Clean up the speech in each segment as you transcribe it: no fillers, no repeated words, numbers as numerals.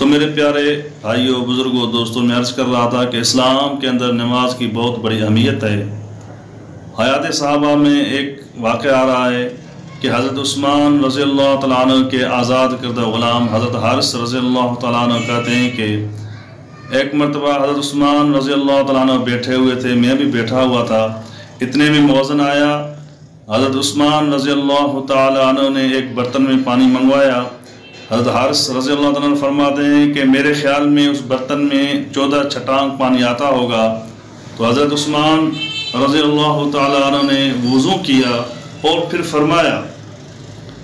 तो मेरे प्यारे भाइयों, बुज़ुर्गों, दोस्तों, मैं अर्ज़ कर रहा था कि इस्लाम के अंदर नमाज की बहुत बड़ी अहमियत है। हयात सहाबा में एक वाक़या आ रहा है कि हज़रत उस्मान रज़ी अल्लाह तआला अन्हु के आज़ाद करदा ग़ुलाम हज़रत हारिस रज़ी अल्लाह तआला अन्हु कहते हैं कि एक मरतबा हज़रत उस्मान रज़ी अल्लाह तआला अन्हु बैठे हुए थे, मैं भी बैठा हुआ था। इतने में मौज़न आया। हज़रत उस्मान रज़ी अल्लाह तआला अन्हु ने एक बर्तन में पानी मंगवाया। हज़रत हारिस रज़ी अल्लाह तआला अन्हु फरमाते हैं कि मेरे ख़्याल में उस बर्तन में 14 छटांग पानी आता होगा। तो हज़रत उस्मान रज़ी अल्लाह तआला अन्हु ने वज़ू किया और फिर फरमाया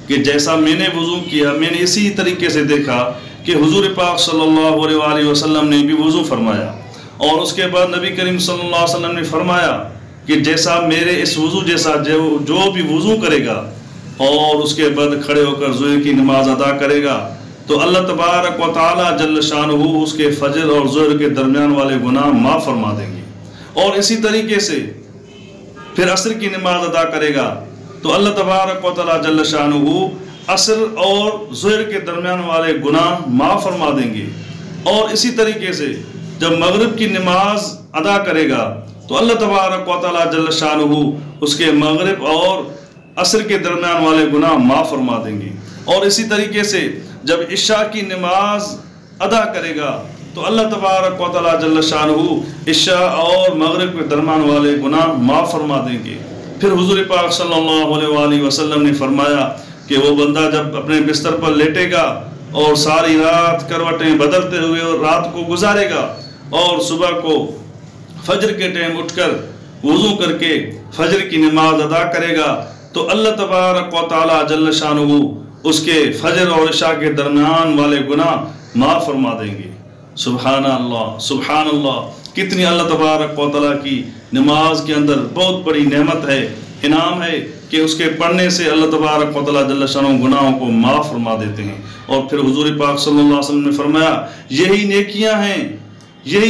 कि जैसा मैंने वज़ू किया, मैंने इसी तरीके से देखा कि हुज़ूर पाक सल्लल्लाहु अलैहि वसल्लम ने भी वज़ू फरमाया। और उसके बाद नबी करीम सल्लल्लाहु अलैहि वसल्लम ने फरमाया कि जैसा मेरे इस वज़ू जैसा जो भी वज़ू करेगा और उसके बाद खड़े होकर ज़ुहर की नमाज अदा करेगा तो अल्लाह तबारक व तआला जल्ल शानुहु उसके फजर और ज़ुहर के दरमियान वाले गुनाह माफ़ फरमा देंगे। और इसी तरीके से फिर असर की नमाज अदा करेगा तो अल्लाह तबारक व तआला जल्ल शानुहु असर और ज़ुहर के दरमियान वाले गुनाह माफ़ फरमा देंगे। और इसी तरीके से जब मगरिब की नमाज अदा करेगा तो अल्लाह तबारक व तआला जल्ल शानुहु उसके मगरिब और असर के दरमियान वाले गुनाह माफ़ फरमा देंगे। और इसी तरीके से जब इशा की नमाज अदा करेगा तो अल्लाह तबारक व तआला जल्ल शानुहु इशा और मगरिब के दरमियान वाले गुनाह माफ़ फरमा देंगे। फिर हुज़ूर पाक सल्लल्लाहु अलैहि वसल्लम ने फरमाया कि वो बंदा जब अपने बिस्तर पर लेटेगा और सारी रात करवटें बदलते हुए और रात को गुजारेगा और सुबह को फजर के टाइम उठकर वज़ू करके फजर की नमाज अदा करेगा तो अल्लाह तबारक व तआला जल्ल शानुहु उसके फजर और इशा के दरमियान वाले गुनाह माफ़ फरमा देंगे। सुभान अल्लाह, सुभान अल्लाह। कितनी अल्लाह तबारक व तआला की नमाज के अंदर बहुत बड़ी नेमत है, इनाम है कि उसके पढ़ने से अल्लाह तबारक व तआला जल्ल शानुहु गुनाहों को माफ़ फरमा देते हैं। और फिर हुज़ूर पाक सल्लल्लाहु अलैहि वसल्लम ने फरमाया यही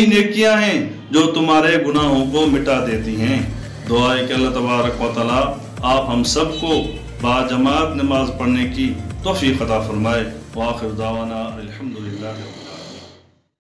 नेकियां हैं जो तुम्हारे गुनाहों को मिटा देती हैं। दुआ है कि अल्लाह तबारक व तआला आप हम सबको बाजमात नमाज पढ़ने की तौफीक अता फरमाए। व आखिर दावाना अल्हम्दुलिल्लाह।